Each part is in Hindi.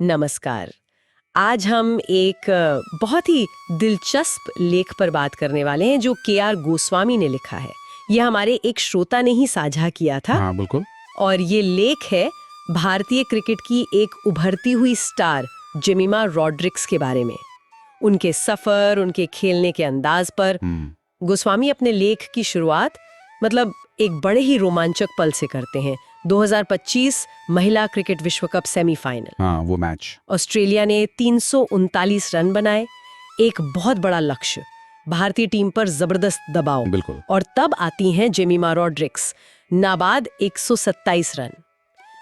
नमस्कार। आज हम एक बहुत ही दिलचस्प लेख पर बात करने वाले हैं जो के.आर. गोस्वामी ने लिखा है। ये हमारे एक श्रोता ने ही साझा किया था। हाँ बिल्कुल। और ये लेख है भारतीय क्रिकेट की एक उभरती हुई स्टार जेमिमा रॉड्रिक्स के बारे में, उनके सफर, उनके खेलने के अंदाज पर। गोस्वामी अपने लेख की शुरुआत एक बड़े ही रोमांचक पल से करते हैं। 2025 महिला क्रिकेट विश्व कप सेमीफाइनल। हाँ, वो मैच। ऑस्ट्रेलिया ने 339 रन बनाए, एक बहुत बड़ा लक्ष्य, भारतीय टीम पर जबरदस्त दबाव। बिल्कुल। और तब आती हैं जेमिमा रॉड्रिक्स, नाबाद 127 रन।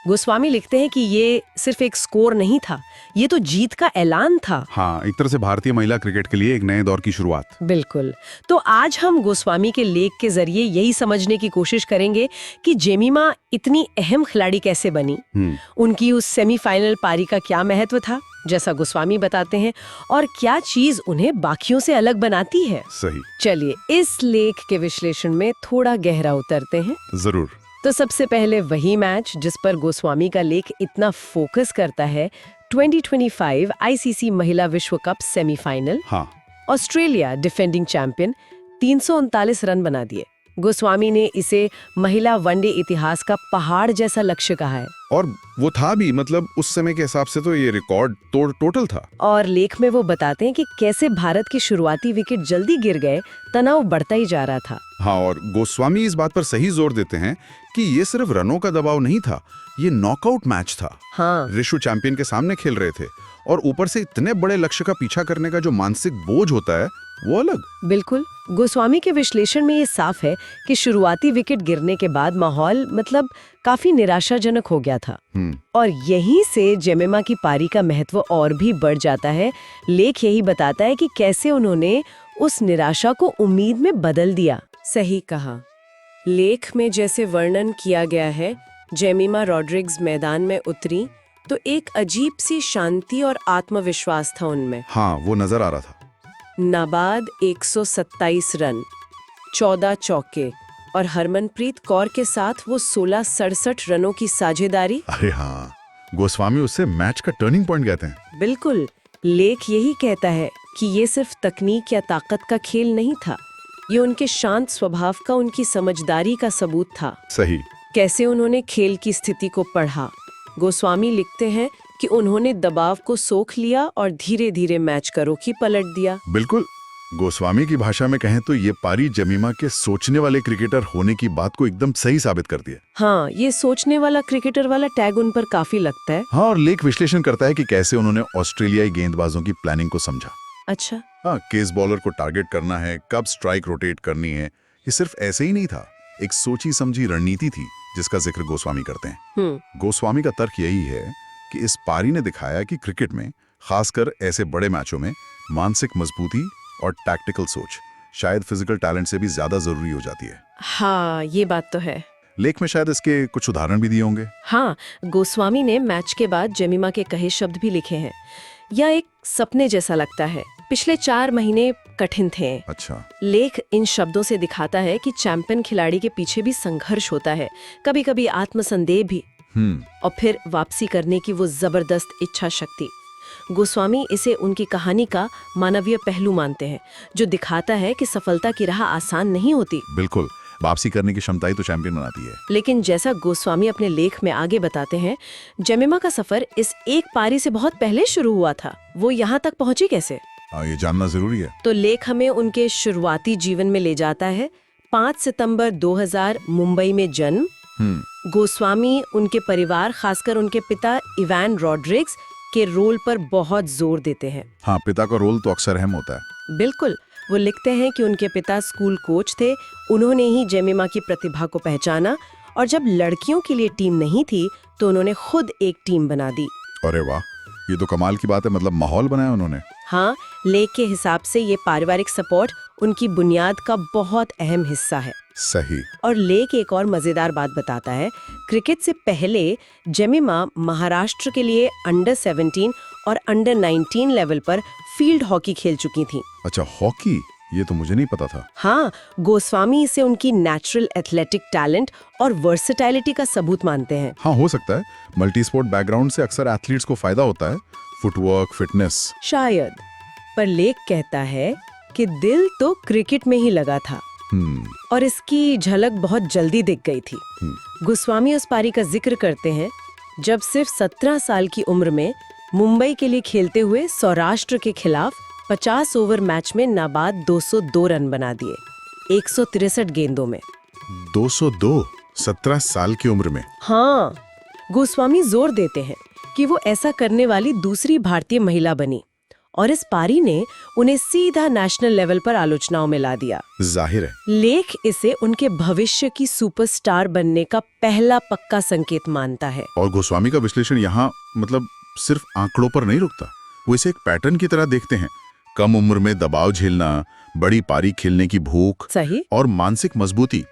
गोस्वामी लिखते हैं कि ये सिर्फ एक स्कोर नहीं था, ये तो जीत का ऐलान था। हाँ, एक तरह से भारतीय महिला क्रिकेट के लिए एक नए दौर की शुरुआत। बिल्कुल। तो आज हम गोस्वामी के लेख के जरिए यही समझने की कोशिश करेंगे कि जेमिमा इतनी अहम खिलाड़ी कैसे बनी, उनकी उस सेमीफाइनल पारी का क्या महत्व था, जैसा गोस्वामी बताते हैं, और क्या चीज उन्हें बाकियों से अलग बनाती है। सही। चलिए इस लेख के विश्लेषण में थोड़ा गहरा उतरते हैं। जरूर। तो सबसे पहले वही मैच जिस पर गोस्वामी का लेख इतना फोकस करता है, 2025 आईसीसी महिला विश्व कप सेमीफाइनल। हाँ। ऑस्ट्रेलिया डिफेंडिंग चैंपियन 339 रन बना दिए। गोस्वामी ने इसे महिला वनडे इतिहास का पहाड़ जैसा लक्ष्य कहा है। और वो था भी, उस समय के हिसाब से तो ये रिकॉर्ड टोटल था। और लेख में वो बताते हैं कि कैसे भारत के शुरुआती विकेट जल्दी गिर गए, तनाव बढ़ता ही जा रहा था। हाँ, और गोस्वामी इस बात पर सही जोर देते हैं कि ये सिर्फ रनों का दबाव नहीं था, ये नॉकआउट मैच था। हाँ। विश्व चैंपियन के सामने खेल रहे थे, और ऊपर से इतने बड़े लक्ष्य का पीछा करने का जो मानसिक बोझ होता है वो अलग। बिल्कुल। गोस्वामी के विश्लेषण में ये साफ है कि शुरुआती विकेट गिरने के बाद माहौल काफी निराशाजनक हो गया था। और यहीं से जेमिमा की पारी का महत्व और भी बढ़ जाता है। लेख यही बताता है कि कैसे उन्होंने उस निराशा को उम्मीद में बदल दिया। सही कहा। लेख में जैसे वर्णन किया गया है, जेमिमा रॉड्रिग्स मैदान में उतरी तो एक अजीब सी शांति और आत्मविश्वास था उनमें। हाँ, वो नजर आ रहा था। नाबाद 127 रन, 14 चौके, और हरमनप्रीत कौर के साथ वो 1667 रनों की साझेदारी। अरे हाँ, गोस्वामी उससे मैच का टर्निंग पॉइंट कहते हैं। बिल्कुल। लेख यही कहता है कि ये सिर्फ तकनीक या ताकत का खेल नहीं था, ये उनके शांत स्वभाव का, उनकी समझदारी का सबूत था। सही। कैसे उन्होंने खेल की स्थिति को पढ़ा। गोस्वामी लिखते हैं कि उन्होंने दबाव को सोख लिया और धीरे धीरे मैच का रुख ही पलट दिया। बिल्कुल। गोस्वामी की भाषा में कहें तो ये पारी जेमिमा के सोचने वाले क्रिकेटर होने की बात को एकदम सही साबित कर दिया। हाँ, ये सोचने वाला क्रिकेटर वाला टैग उन पर काफी लगता है। हाँ, और लेख विश्लेषण करता है कि कैसे उन्होंने ऑस्ट्रेलियाई गेंदबाजों की प्लानिंग को समझा। अच्छा। हाँ, केस बॉलर को टारगेट करना है, कब स्ट्राइक रोटेट करनी है, ये सिर्फ ऐसे ही नहीं था, एक सोची समझी रणनीति थी जिसका जिक्र गोस्वामी करते हैं। गोस्वामी का तर्क यही है कि इस पारी ने दिखाया कि क्रिकेट में, खासकर ऐसे बड़े मैचों में, मानसिक मजबूती और टैक्टिकल सोच शायद फिजिकल टैलेंट से भी ज्यादा जरूरी हो जाती है। हाँ, ये बात तो है। लेख में शायद इसके कुछ उदाहरण भी दिए होंगे। हाँ, गोस्वामी ने मैच के बाद जेमिमा के कहे शब्द भी लिखे हैं। यह एक सपने जैसा लगता है, पिछले 4 महीने कठिन थे। अच्छा। लेख इन शब्दों से दिखाता है कि चैंपियन खिलाड़ी के पीछे भी संघर्ष होता है, कभी कभी आत्मसंदेह भी, और फिर वापसी करने की वो जबरदस्त इच्छा शक्ति। गोस्वामी इसे उनकी कहानी का मानवीय पहलू मानते हैं, जो दिखाता है कि सफलता की राह आसान नहीं होती। बिल्कुल, वापसी करने की क्षमता ही तो चैंपियन बनाती है। लेकिन जैसा गोस्वामी अपने लेख में आगे बताते हैं, जेमिमा का सफर इस एक पारी से बहुत पहले शुरू हुआ था। वो यहाँ तक पहुंची कैसे, ये जानना जरूरी है। तो लेख हमें उनके शुरुआती जीवन में ले जाता है। 5 सितंबर 2000 मुंबई में जन्म। गोस्वामी उनके परिवार, खासकर उनके पिता इवान रॉड्रिग्स के रोल पर बहुत जोर देते हैं। हाँ, पिता का रोल तो अक्सर अहम होता है। बिल्कुल। वो लिखते हैं कि उनके पिता स्कूल कोच थे, उन्होंने ही जेमिमा की प्रतिभा को पहचाना, और जब लड़कियों के लिए टीम नहीं थी तो उन्होंने खुद एक टीम बना दी। अरे वाह, ये तो कमाल की बात है, माहौल बनाया उन्होंने। हाँ, लेख के हिसाब से ये पारिवारिक सपोर्ट उनकी बुनियाद का बहुत अहम हिस्सा है। सही। और लेख एक और मजेदार बात बताता है, क्रिकेट से पहले जेमिमा महाराष्ट्र के लिए अंडर 17 और अंडर 19 लेवल पर फील्ड हॉकी खेल चुकी थी। अच्छा, हॉकी, ये तो मुझे नहीं पता था। हाँ, गोस्वामी इसे उनकी नेचुरल एथलेटिक टैलेंट और वर्सेटैलिटी का सबूत मानते हैं। हाँ, हो सकता है। मल्टी स्पोर्ट बैकग्राउंड से अक्सर एथलीट्स को फायदा होता है, फुटवर्क, फिटनेस। शायद, पर लेख कहता है कि दिल तो क्रिकेट में ही लगा था और इसकी झलक बहुत जल्दी दिख गई थी। गोस्वामी उस पारी का जिक्र करते हैं जब सिर्फ 17 साल की उम्र में मुंबई के लिए खेलते हुए सौराष्ट्र के खिलाफ 50 ओवर मैच में नाबाद 202 रन बना दिए 163 गेंदों में। 202 17 साल की उम्र में। हाँ, गोस्वामी जोर देते हैं कि वो ऐसा करने वाली दूसरी भारतीय महिला बनी और इस पारी ने उन्हें सीधा नेशनल लेवल पर आलोचनाओं में ला दिया। जाहिर है। लेख इसे उनके भविष्य की सुपरस्टार बनने का पहला पक्का संकेत मानता है। और गोस्वामी का विश्लेषण यहाँ मतलब सिर्फ आंकड़ों पर नहीं रुकता, वो इसे एक पैटर्न की तरह देखते हैं। कम उम्र में दबाव झेलना, बड़ी पारी खेलने की भूख, सही, और मानसिक मजबूती।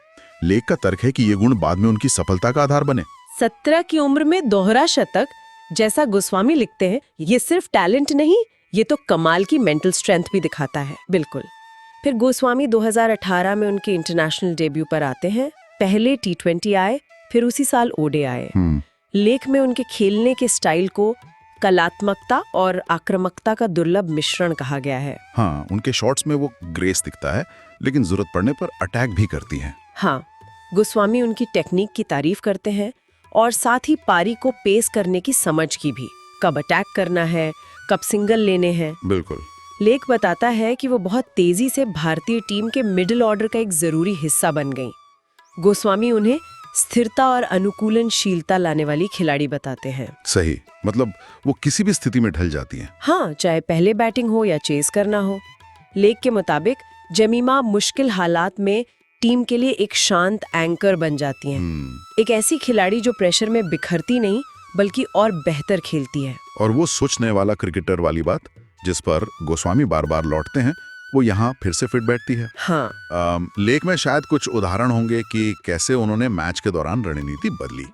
लेख का तर्क है कि ये गुण बाद में उनकी सफलता का आधार बने। 17 की उम्र में दोहरा शतक, जैसा गोस्वामी लिखते हैं, ये सिर्फ टैलेंट नहीं, ये तो कमाल की मेंटल स्ट्रेंथ भी दिखाता है। बिल्कुल। फिर गोस्वामी 2018 में उनके इंटरनेशनल डेब्यू पर आते हैं। पहले T20 आए, फिर उसी साल ओडे आए। लेख में उनके खेलने के स्टाइल को कलात्मकता और आक्रामकता का दुर्लभ मिश्रण कहा गया है। हाँ, उनके शॉट्स में वो ग्रेस दिखता है, लेकिन जरूरत पड़ने पर अटैक भी करती है। हाँ, गोस्वामी उनकी टेक्निक की तारीफ करते हैं और साथ ही पारी को पेस करने की समझ की भी। कब अटैक करना है, कब सिंगल लेने हैं। बिल्कुल। लेख बताता है कि वो बहुत तेजी से भारतीय टीम के मिडिल ऑर्डर का एक जरूरी हिस्सा बन गईं। गोस्वामी उन्हें स्थिरता और अनुकूलनशीलता लाने वाली खिलाड़ी बताते हैं। सही, मतलब वो किसी भी स्थिति में ढल जाती हैं। हाँ, चाहे पहले बैटिंग हो या चेस करना हो। लेख के मुताबिक जमीमा मुश्किल हालात में टीम के लिए एक शांत एंकर बन जाती हैं। एक ऐसी खिलाड़ी जो प्रेशर में बिखरती नहीं बल्कि और बेहतर खेलती है। और वो सोचने वाला क्रिकेटर वाली बात जिस पर गोस्वामी बार बार लौटते हैं, वो यहाँ फिर से फिट बैठती है। हाँ। लेख में शायद कुछ उदाहरण होंगे कि कैसे उन्होंने मैच के दौरान रणनीति बदली।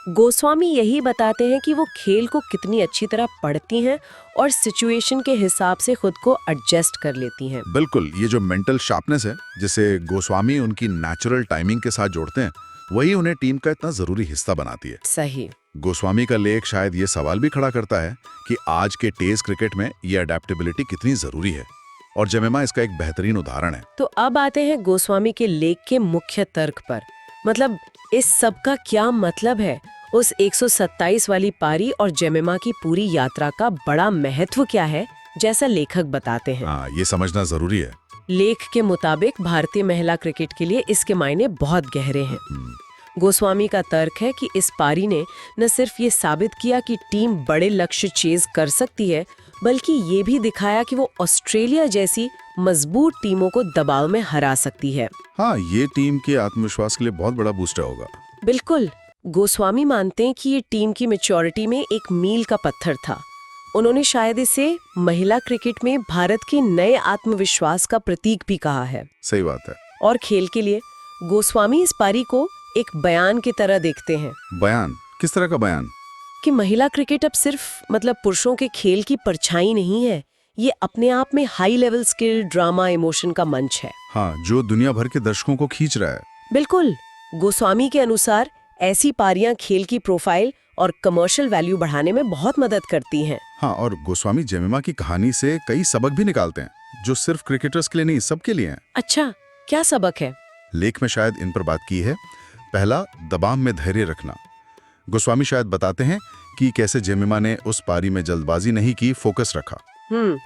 गोस्वामी यही बताते हैं कि वो खेल को कितनी अच्छी तरह पढ़ती हैं और सिचुएशन के हिसाब से खुद को एडजस्ट कर लेती हैं। बिल्कुल, ये जो मेंटल शार्पनेस है जिसे गोस्वामी उनकी नेचुरल टाइमिंग के साथ जोड़ते हैं, वही उन्हें टीम का इतना जरूरी हिस्सा बनाती है। सही। गोस्वामी का लेख शायद ये सवाल भी खड़ा करता है कि आज के टेस्ट क्रिकेट में ये अडेप्टेबिलिटी कितनी जरूरी है, और जमीमा इसका एक बेहतरीन उदाहरण है। तो अब आते हैं गोस्वामी के लेख के मुख्य तर्क पर। मतलब इस सब का क्या मतलब है, उस 127 वाली पारी और जमीमा की पूरी यात्रा का बड़ा महत्व क्या है, जैसा लेखक बताते हैं। हाँ, ये समझना जरूरी है। लेख के मुताबिक भारतीय महिला क्रिकेट के लिए इसके मायने बहुत गहरे हैं। गोस्वामी का तर्क है कि इस पारी ने न सिर्फ ये साबित किया कि टीम बड़े लक्ष्य चेज कर सकती है, बल्कि ये भी दिखाया कि वो ऑस्ट्रेलिया जैसी मजबूत टीमों को दबाव में हरा सकती है। हाँ, ये टीम के आत्मविश्वास के लिए बहुत बड़ा बूस्टर होगा। बिल्कुल। गोस्वामी मानते हैं कि ये टीम की मैच्योरिटी में एक मील का पत्थर था। उन्होंने शायद इसे महिला क्रिकेट में भारत के नए आत्मविश्वास का प्रतीक भी कहा है। सही बात है। और खेल के लिए गोस्वामी इस पारी को एक बयान की तरह देखते हैं। बयान? किस तरह का बयान? कि महिला क्रिकेट अब सिर्फ पुरुषों के खेल की परछाई नहीं है, ये अपने आप में high level skill, drama, emotion का मंच है। हाँ, जो दुनिया भर के दर्शकों को खींच रहा है। बिल्कुल। गोस्वामी के अनुसार ऐसी पारियां खेल की प्रोफाइल और कमर्शियल वैल्यू बढ़ाने में बहुत मदद करती हैं। हाँ, और गोस्वामी जमीमा की कहानी से कई सबक भी निकालते हैं, जो सिर्फ क्रिकेटर्स के लिए नहीं, सबके लिए हैं। अच्छा, क्या सबक है? लेख में शायद इन पर बात की है। पहला, दबाव में धैर्य रखना। गोस्वामी शायद बताते हैं कि कैसे जमीमा ने उस पारी में जल्दबाजी नहीं की, फोकस रखा।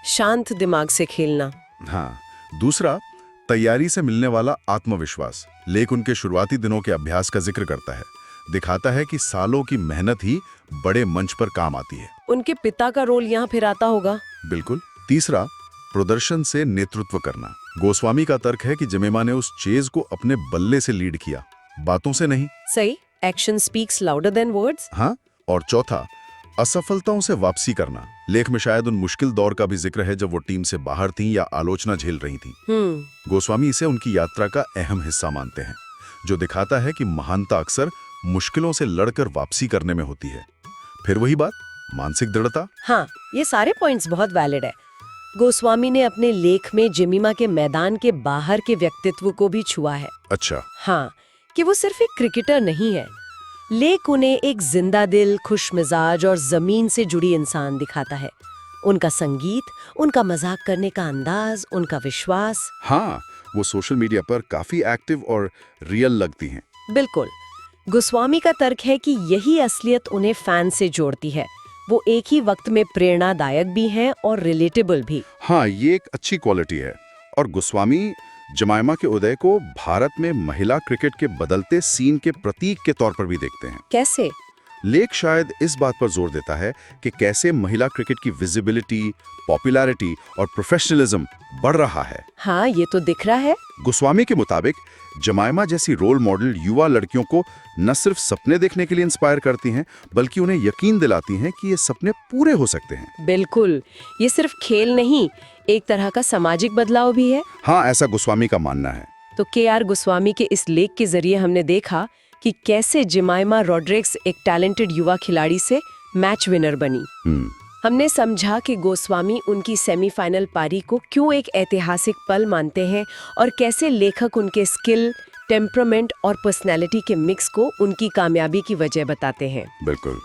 शांत दिमाग से खेलना। हाँ। दूसरा, तैयारी से मिलने वाला आत्मविश्वास। लेख उनके शुरुआती दिनों के अभ्यास का जिक्र करता है, दिखाता है कि सालों की मेहनत ही बड़े मंच पर काम आती है। उनके पिता का रोल यहाँ फिर आता होगा। बिल्कुल। तीसरा, प्रदर्शन से नेतृत्व करना। गोस्वामी का तर्क है कि जमीमा ने उस चेज को अपने बल्ले से लीड किया, बातों से नहीं। सही, action speaks louder than words. हाँ। और चौथा, असफलताओं से वापसी करना। लेख में शायद उन मुश्किल दौर का भी जिक्र है जब वो टीम से बाहर थीं या आलोचना झेल रही थीं। गोस्वामी इसे उनकी यात्रा का अहम हिस्सा मानते हैं, जो दिखाता है कि महानता अक्सर मुश्किलों से लड़कर वापसी करने में होती है। फिर वही बात, मानसिक दृढ़ता। हाँ, ये सारे पॉइंट्स बहुत वैलिड है। गोस्वामी ने अपने लेख में जेमिमा के मैदान के बाहर के व्यक्तित्व को भी छुआ है। अच्छा। हाँ, कि वो सिर्फ एक क्रिकेटर नहीं है। लेख उन्हें एक जिंदा दिल, खुशमिजाज और जमीन से जुड़ी इंसान दिखाता है। उनका संगीत, उनका मजाक करने का अंदाज, उनका विश्वास। हाँ, वो सोशल मीडिया पर काफी एक्टिव और रियल लगती हैं। बिल्कुल। गोस्वामी का तर्क है कि यही असलियत उन्हें फैन से जोड़ती है। वो एक ही वक्त में प्रेरणादायक भी हैं और रिलेटेबल भी। हाँ, ये एक अच्छी क्वालिटी है। और गोस्वामी जमाइमा के उदय को भारत में महिला क्रिकेट के बदलते सीन के प्रतीक के तौर पर भी देखते हैं। कैसे? लेख शायद इस बात पर जोर देता है कि कैसे महिला क्रिकेट की विजिबिलिटी, पॉपुलैरिटी और प्रोफेशनलिज्म बढ़ रहा है। हाँ, ये तो दिख रहा है। गोस्वामी के मुताबिक जमाइमा जैसी रोल मॉडल युवा लड़कियों को न सिर्फ सपने देखने के लिए इंस्पायर करती हैं, बल्कि उन्हें यकीन दिलाती हैं कि ये सपने पूरे हो सकते हैं। बिल्कुल, ये सिर्फ खेल नहीं, एक तरह का सामाजिक बदलाव भी है। हाँ, ऐसा गोस्वामी का मानना है। तो के.आर. गोस्वामी के इस लेख के जरिए हमने देखा कि कैसे जेमाइमा रॉड्रिग्स एक टैलेंटेड युवा खिलाड़ी से मैच विनर बनी। हमने समझा कि गोस्वामी उनकी सेमीफाइनल पारी को क्यों एक ऐतिहासिक पल मानते हैं और कैसे लेखक उनके स्किल, टेम्परामेंट और पर्सनैलिटी के मिक्स को उनकी कामयाबी की वजह बताते हैं। बिल्कुल।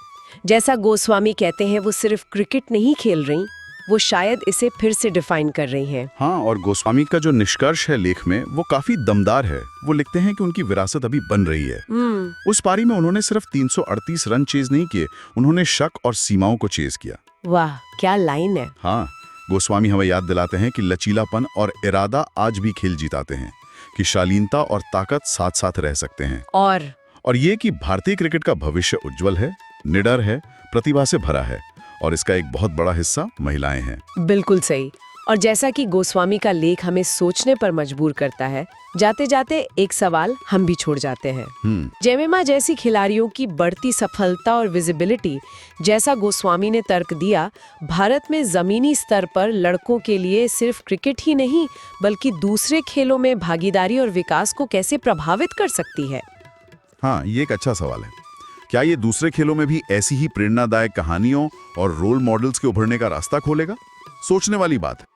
जैसा गोस्वामी कहते हैं, वो सिर्फ क्रिकेट नहीं खेल रही, वो शायद इसे फिर से डिफाइन कर रही हैं। हाँ, और गोस्वामी का जो निष्कर्ष है लेख में वो काफी दमदार है। वो लिखते हैं कि उनकी विरासत अभी बन रही है। उस पारी में उन्होंने सिर्फ 338 रन चेज नहीं किए, उन्होंने शक और सीमाओं को चेज किया। वाह, क्या लाइन है। हाँ, गोस्वामी हमें याद दिलाते हैं कि लचीलापन और इरादा आज भी खेल जिताते हैं, कि शालीनता और ताकत साथ साथ रह सकते हैं। और ये कि भारतीय क्रिकेट का भविष्य उज्जवल है, निडर है, प्रतिभा से भरा है, और इसका एक बहुत बड़ा हिस्सा महिलाएं हैं। बिल्कुल सही। और जैसा कि गोस्वामी का लेख हमें सोचने पर मजबूर करता है, जाते जाते एक सवाल हम भी छोड़ जाते हैं। जेमिमा जैसी खिलाड़ियों की बढ़ती सफलता और विजिबिलिटी, जैसा गोस्वामी ने तर्क दिया, भारत में जमीनी स्तर पर लड़कों के लिए सिर्फ क्रिकेट ही नहीं बल्कि दूसरे खेलों में भागीदारी और विकास को कैसे प्रभावित कर सकती है। हाँ, ये एक अच्छा सवाल है। क्या ये दूसरे खेलों में भी ऐसी ही प्रेरणादायक कहानियों और रोल मॉडल्स के उभरने का रास्ता खोलेगा? सोचने वाली बात है।